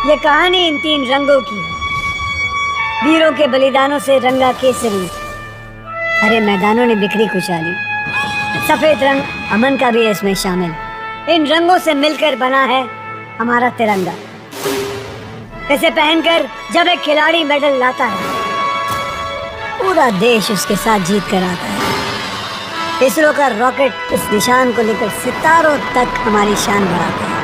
ये कहानी इन 3 रंगों की है। वीरों के बलिदानों से रंगा केसरी, हरे मैदानों ने बिखरी खुशहाली। सफेद रंग अमन का भी है इसमें शामिल। इन रंगों से मिलकर बना है हमारा तिरंगा। इसे पहनकर जब एक खिलाड़ी मेडल लाता है, पूरा देश उसके साथ जीत कर आता है। इसरो का रॉकेट इस निशान को लेकर सितारों तक हमारी शान बढ़ाता है।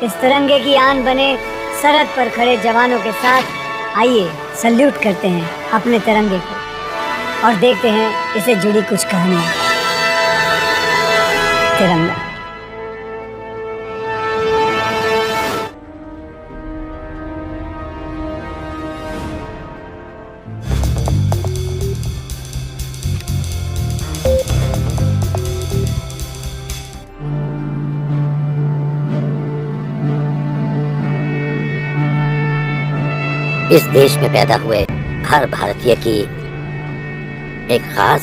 इस तिरंगे की आन बने सरहद पर खड़े जवानों के साथ आइए सल्यूट करते हैं अपने तिरंगे को और देखते हैं इसे जुड़ी कुछ कहानियां। तिरंगा। इस देश में पैदा हुए हर भारतीय की एक खास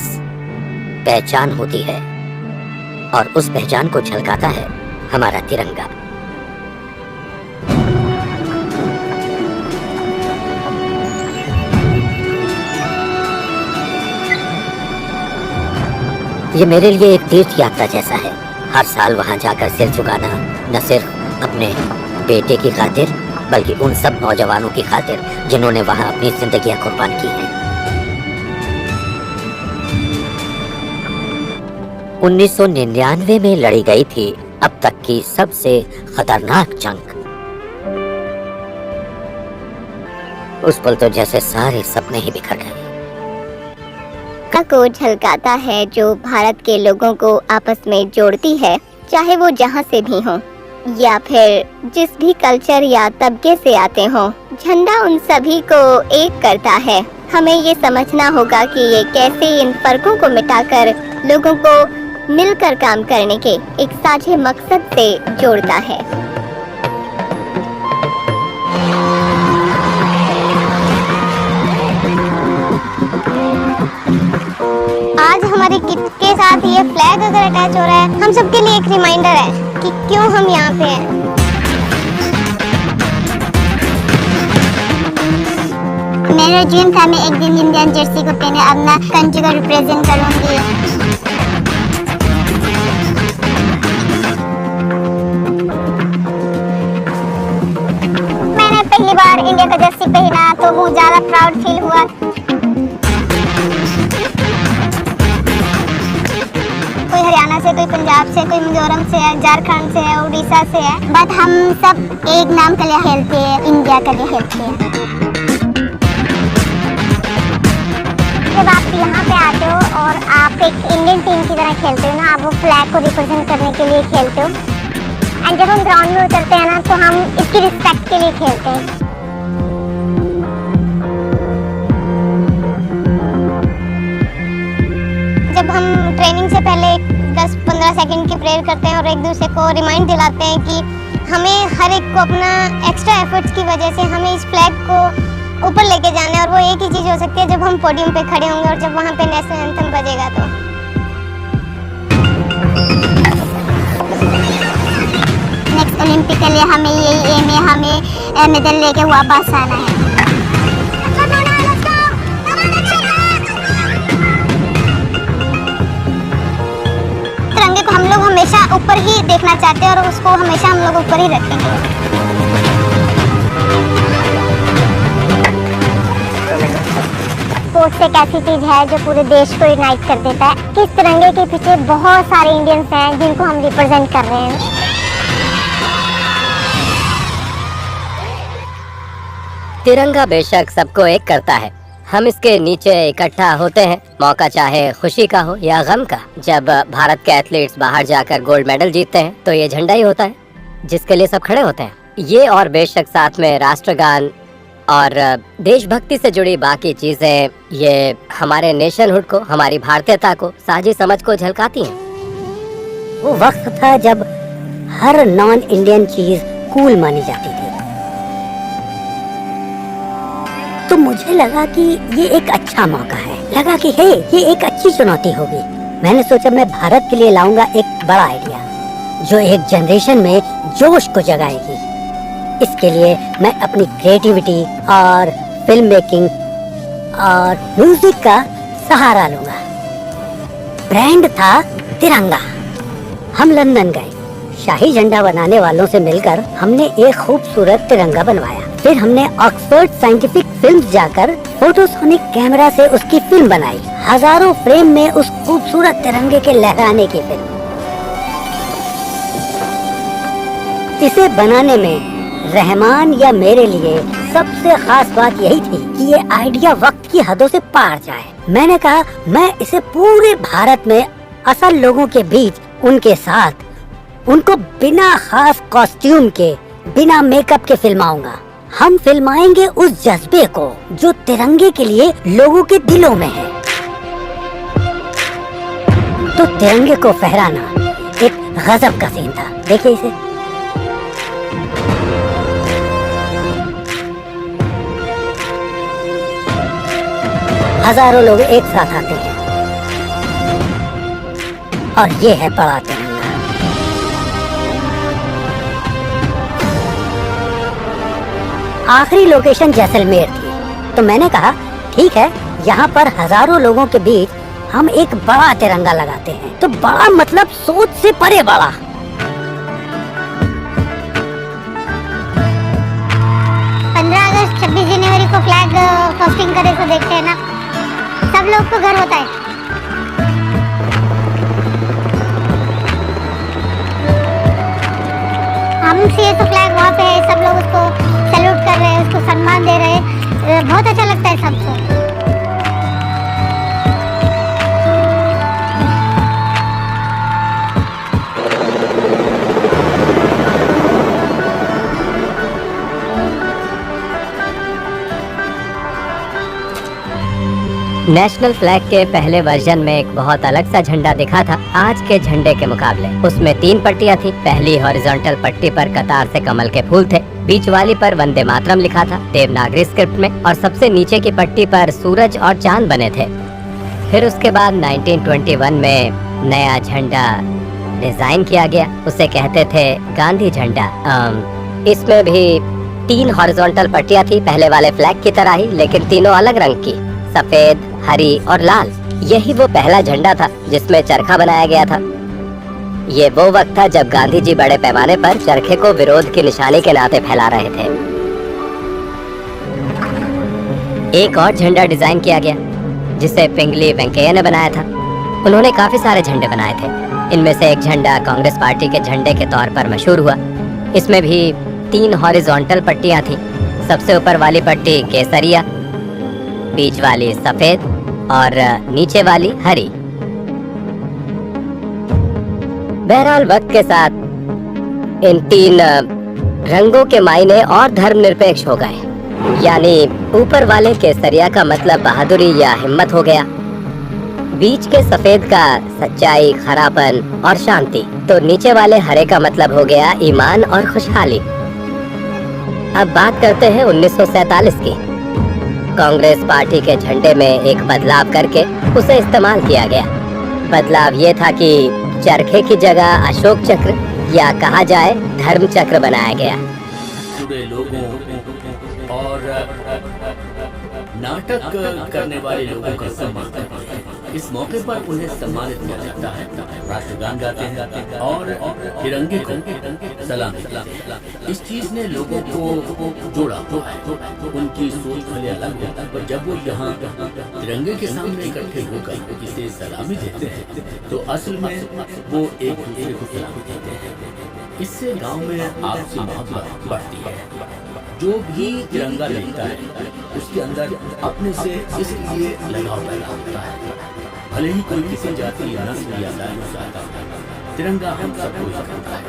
पहचान होती है और उस पहचान को झलकाता है हमारा तिरंगा। ये मेरे लिए एक तीर्थ यात्रा जैसा है। हर साल वहां जाकर सिर झुकाना न सिर्फ अपने बेटे की खातिर बल्कि उन सब नौजवानों की खातिर जिन्होंने वहां अपनी जिंदगियां कुर्बान की हैं। 1999 में लड़ी गई थी अब तक की सबसे खतरनाक जंग। उस पल तो जैसे सारे सपने ही बिखर गए। को झलकाता है जो भारत के लोगों को आपस में जोड़ती है, चाहे वो जहाँ से भी हो या फिर जिस भी कल्चर या तबके से आते हो। झंडा उन सभी को एक करता है। हमें ये समझना होगा कि ये कैसे इन फर्कों को मिटाकर लोगों को मिलकर काम करने के एक साझे मकसद से जोड़ता है। आज हमारे किट के साथ ये फ्लैग अगर अटैच हो रहा है, हम सबके लिए एक रिमाइंडर है कि क्यों हम यहाँ पे हैं। मेरा ड्रीम था मैं एक दिन इंडियन जर्सी को पहने अपना कंट्री को रिप्रेजेंट करूंगी। मैंने पहली बार इंडिया का जर्सी पहना तो वो ज्यादा प्राउड फील हुआ। कोई हरियाणा से, कोई पंजाब से, कोई मिजोरम से है, झारखंड से है, उड़ीसा से है, बट हम सब एक नाम के लिए खेलते हैं, इंडिया के लिए खेलते हैं। जब आप यहाँ पे आते हो और आप एक इंडियन टीम की तरह खेलते हो ना, आप वो फ्लैग को रिप्रेजेंट करने के लिए खेलते हो। एंड जब हम ग्राउंड में उतरते हैं ना, तो हम इसकी रिस्पेक्ट के लिए खेलते हैं। जब हम ट्रेनिंग से पहले 10-15 सेकंड की प्रेयर करते हैं और एक दूसरे को रिमाइंड दिलाते हैं कि हमें हर एक को अपना एक्स्ट्रा एफर्ट्स की वजह से हमें इस फ्लैग को ऊपर लेके जाना है। और वो एक ही चीज़ हो सकती है जब हम पोडियम पे खड़े होंगे और जब वहाँ पे नेशनल एंथम बजेगा। तो नेक्स्ट ओलंपिक के लिए हमें यही एम है, हमें मेडल लेके वापस आना है। तिरंगे को हम लोग हमेशा ऊपर ही देखना चाहते हैं और उसको हमेशा हम लोग ऊपर ही रखेंगे। स्पोर्ट्स एक ऐसी चीज है जो पूरे देश को यूनाइट कर देता है। कि इस तिरंगे के पीछे बहुत सारे इंडियंस हैं जिनको हम रिप्रेजेंट कर रहे हैं। तिरंगा बेशक सबको एक करता है। हम इसके नीचे इकट्ठा होते हैं, मौका चाहे खुशी का हो या गम का। जब भारत के एथलीट्स बाहर जाकर गोल्ड मेडल जीतते हैं तो ये झंडा ही होता है जिसके लिए सब खड़े होते हैं। ये और बेशक साथ में राष्ट्रगान और देशभक्ति से जुड़ी बाकी चीजें, ये हमारे नेशनहुड को, हमारी भारतीयता को, साझी समझ को झलकाती हैं। वो वक्त था जब हर नॉन इंडियन चीज कूल मानी जाती थी, तो मुझे लगा कि ये एक अच्छा मौका है। लगा कि हे, ये एक अच्छी चुनौती होगी। मैंने सोचा मैं भारत के लिए लाऊंगा एक बड़ा आइडिया। जो एक जनरेशन में जोश को जगाएगी। इसके लिए मैं अपनी क्रिएटिविटी और फिल्म मेकिंग और म्यूजिक का सहारा लूंगा। ब्रांड था तिरंगा। हम लंदन गए, शाही झंडा बनाने वालों से मिलकर हमने एक खूबसूरत तिरंगा बनवाया। फिर हमने ऑक्सफोर्ड साइंटिफिक फिल्म्स जाकर फोटोसोनिक कैमरा से उसकी फिल्म बनाई। हजारों फ्रेम में उस खूबसूरत तिरंगे के लहराने की फिल्म। इसे बनाने में रहमान या मेरे लिए सबसे खास बात यही थी कि ये आइडिया वक्त की हदों से पार जाए। मैंने कहा मैं इसे पूरे भारत में असल लोगों के बीच उनके साथ उनको बिना खास कॉस्ट्यूम के, बिना मेकअप के फिल्माऊंगा। हम फिल्माएंगे उस जज्बे को जो तिरंगे के लिए लोगों के दिलों में है। तो तिरंगे को फहराना एक गजब का सीन था। देखिए इसे। हजारों लोग एक साथ आते हैं और ये है बड़ा तिरंगा। आखिरी लोकेशन जैसलमेर थी, तो मैंने कहा ठीक है, यहाँ पर हजारों लोगों के बीच हम एक बड़ा तिरंगा लगाते हैं। तो बड़ा मतलब सोच से परे बड़ा। अगस्त 26 जनवरी को फ्लैग होस्टिंग करे तो देखते हैं ना, सब लोग को घर होता है। हम सीएसओ फ्लैग वहाँ पे है, सब लोग उसको सैल्यूट कर रहे हैं, उसको सम्मान दे रहे हैं। बहुत अच्छा लगता है सबको। नेशनल फ्लैग के पहले वर्जन में एक बहुत अलग सा झंडा दिखा था आज के झंडे के मुकाबले। उसमें 3 पट्टियां थी। पहली हॉरिजॉन्टल पट्टी पर कतार से कमल के फूल थे, बीच वाली पर वंदे मातरम लिखा था देवनागरी स्क्रिप्ट में, और सबसे नीचे की पट्टी पर सूरज और चांद बने थे। फिर उसके बाद 1921 में नया झंडा डिजाइन किया गया, उसे कहते थे गांधी झंडा। इसमें भी 3 हॉरिजॉन्टल पट्टियां थी पहले वाले फ्लैग की तरह ही, लेकिन तीनों अलग रंग की, सफेद, हरी और लाल। यही वो पहला झंडा था जिसमें चरखा बनाया गया था। ये वो वक्त था जब गांधी जी बड़े पैमाने पर चरखे को विरोध की निशानी के नाते फैला रहे थे। एक और झंडा डिजाइन किया गया जिसे पिंगली वेंकैया ने बनाया था। उन्होंने काफी सारे झंडे बनाए थे। इनमें से एक झंडा कांग्रेस पार्टी के झंडे के तौर पर मशहूर हुआ। इसमें भी 3 हॉरिजॉन्टल पट्टियां थी। सबसे ऊपर वाली पट्टी केसरिया, बीच वाली सफेद और नीचे वाली हरी। बहरहाल वक्त के साथ इन 3 रंगों के मायने और धर्मनिरपेक्ष हो गए। यानी ऊपर वाले केसरिया का मतलब बहादुरी या हिम्मत हो गया, बीच के सफेद का सच्चाई, खरापन और शांति, तो नीचे वाले हरे का मतलब हो गया ईमान और खुशहाली। अब बात करते हैं 1947 की। कांग्रेस पार्टी के झंडे में एक बदलाव करके उसे इस्तेमाल किया गया। बदलाव ये था कि चरखे की जगह अशोक चक्र या कहा जाए धर्म चक्र बनाया गया। जुड़े लोगों और नाटक करने वाले लोगों का सम्मान करते हैं। इस मौके पर उन्हें सम्मानित किया जाता है, राष्ट्रगान गाते हैं और तिरंगे को सलाम देते हैं। इस चीज ने लोगों को जोड़ा हुआ है। उनकी सोच भले अलग होता है, पर जब वो यहाँ तिरंगे के सामने इकट्ठे होकर इसे सलामी देते हैं तो असल में वो एक दूसरे को सलामी देते हैं। इससे गांव में आपसी मोहब्बत बढ़ती है। जो भी तिरंगा लेता है उसके अंदर अपने से इसलिए लगाव पैदा होता है, भले ही कोई किसी जाति, नस्ल या दायरे से आता है। तिरंगा हम सबको एक करता है।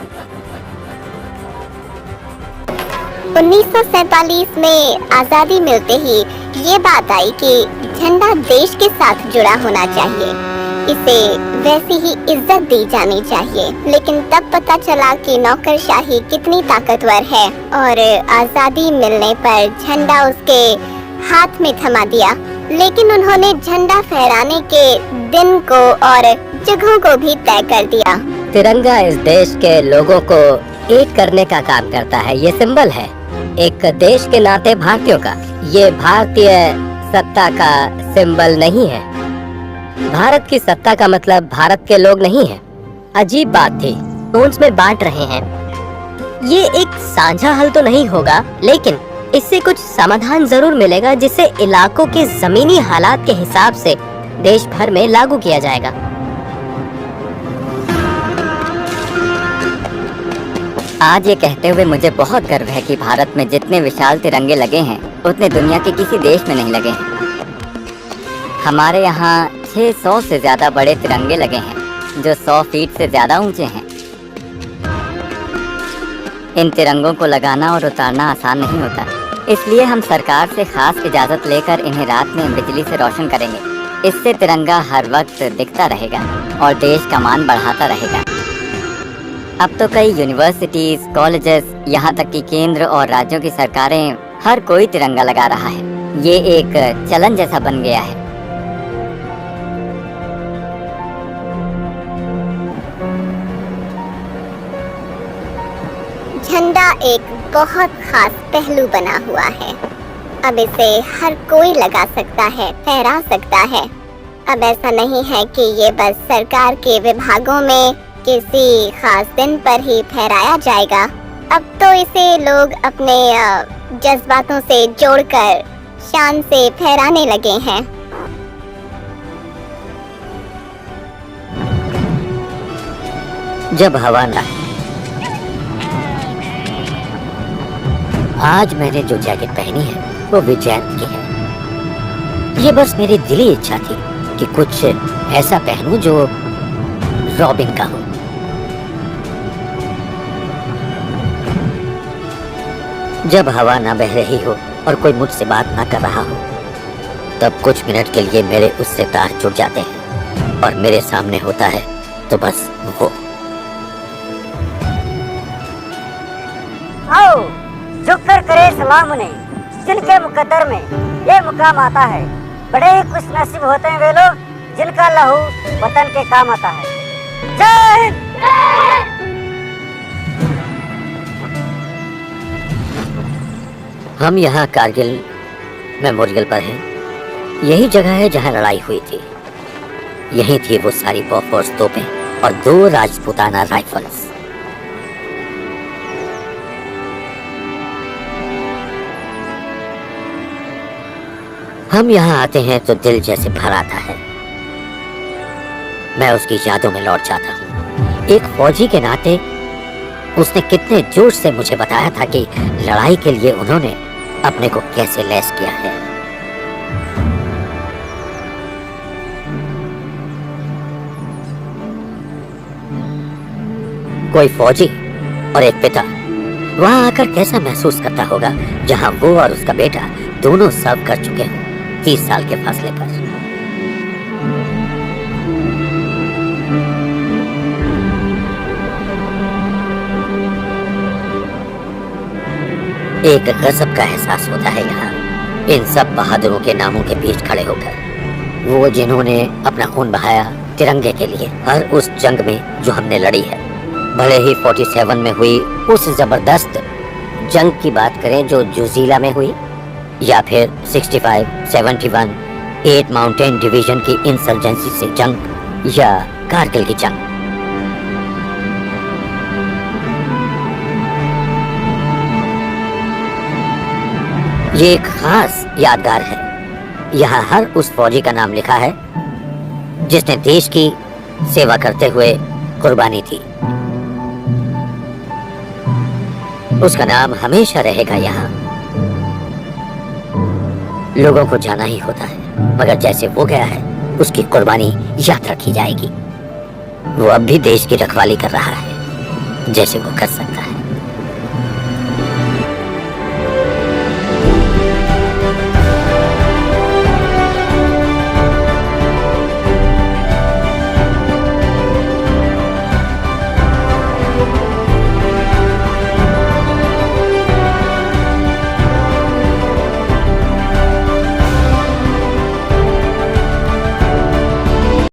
1947 में आजादी मिलते ही ये बात आई कि झंडा देश के साथ जुड़ा होना चाहिए, इसे वैसी ही इज्जत दी जानी चाहिए। लेकिन तब पता चला कि नौकरशाही कितनी ताकतवर है और आजादी मिलने पर झंडा उसके हाथ में थमा दिया। लेकिन उन्होंने झंडा फहराने के दिन को और जगहों को भी तय कर दिया। तिरंगा इस देश के लोगों को एक करने का काम करता है। ये सिंबल है एक देश के नाते भारतीयों का। ये भारतीय सत्ता का सिंबल नहीं है। भारत की सत्ता का मतलब भारत के लोग नहीं है। अजीब बात थी। टोन्स में बांट रहे हैं। ये एक साझा हल तो नहीं होगा, लेकिन इससे कुछ समाधान जरूर मिलेगा, जिसे इलाकों के जमीनी हालात के हिसाब से देश भर में लागू किया जाएगा। आज ये कहते हुए मुझे बहुत गर्व है कि भारत में जितने विशाल तिरंगे लगे हैं उतने दुनिया के किसी देश में नहीं लगे हैं। हमारे यहाँ 600 से ज्यादा बड़े तिरंगे लगे हैं जो 100 फीट से ज्यादा ऊंचे हैं। इन तिरंगों को लगाना और उतारना आसान नहीं होता, इसलिए हम सरकार से खास इजाजत लेकर इन्हें रात में बिजली से रोशन करेंगे। इससे तिरंगा हर वक्त दिखता रहेगा और देश का मान बढ़ाता रहेगा। अब तो कई यूनिवर्सिटीज, कॉलेजेस, यहाँ तक कि केंद्र और राज्यों की सरकारें हर कोई तिरंगा लगा रहा है। ये एक चलन जैसा बन गया है। झंडा एक बहुत खास पहलू बना हुआ है। अब इसे हर कोई लगा सकता है, फहरा सकता है। अब ऐसा नहीं है कि ये बस सरकार के विभागों में किसी खास दिन पर ही फहराया जाएगा। अब तो इसे लोग अपने जज्बातों से जोड़कर शान से फहराने लगे हैं। जब हवा ना। आज मैंने जो जैकेट पहनी है वो विजयंत की है। ये बस मेरी दिली इच्छा थी कि कुछ ऐसा पहनूं जो रॉबिन का हो। जब हवा ना बह रही हो और कोई मुझसे बात ना कर रहा हो, तब कुछ मिनट के लिए मेरे उससे तार जुड़ जाते हैं और मेरे सामने होता है तो बस वो। आओ झुककर करे सलाम उन्हें, जिनके मुकद्दर में ये मुकाम आता है। बड़े ही खुश नसीब होते हैं वे लोग जिनका लहू वतन के काम आता है। जय हिंद। हम यहाँ कारगिल मेमोरियल पर हैं। यही जगह है जहाँ लड़ाई हुई थी। यही थी वो सारी बॉफोर्स तोपें और 2 राजपूताना राइफल्स। हम यहाँ आते हैं तो दिल जैसे भर आता है। मैं उसकी यादों में लौट जाता हूँ। एक फौजी के नाते उसने कितने जोश से मुझे बताया था कि लड़ाई के लिए उन्होंने अपने को कैसे लैस किया है। कोई फौजी और एक पिता वहां आकर कैसा महसूस करता होगा, जहां वो और उसका बेटा दोनों सर्व कर चुके हैं 30 साल के फासले पर। एक गजब का एहसास होता है यहाँ इन सब बहादुरों के नामों के बीच खड़े होकर। वो जिन्होंने अपना खून बहाया तिरंगे के लिए हर उस जंग में जो हमने लड़ी है। भले ही 47 में हुई उस जबरदस्त जंग की बात करें जो जुजीला में हुई, या फिर 65, 71, 8 माउंटेन डिवीजन की इंसर्जेंसी से जंग, या कारगिल की जंग। ये एक खास यादगार है। यहाँ हर उस फौजी का नाम लिखा है जिसने देश की सेवा करते हुए कुर्बानी दी। उसका नाम हमेशा रहेगा यहाँ। लोगों को जाना ही होता है, मगर जैसे वो गया है उसकी कुर्बानी याद रखी जाएगी। वो अब भी देश की रखवाली कर रहा है जैसे वो कर सकता है।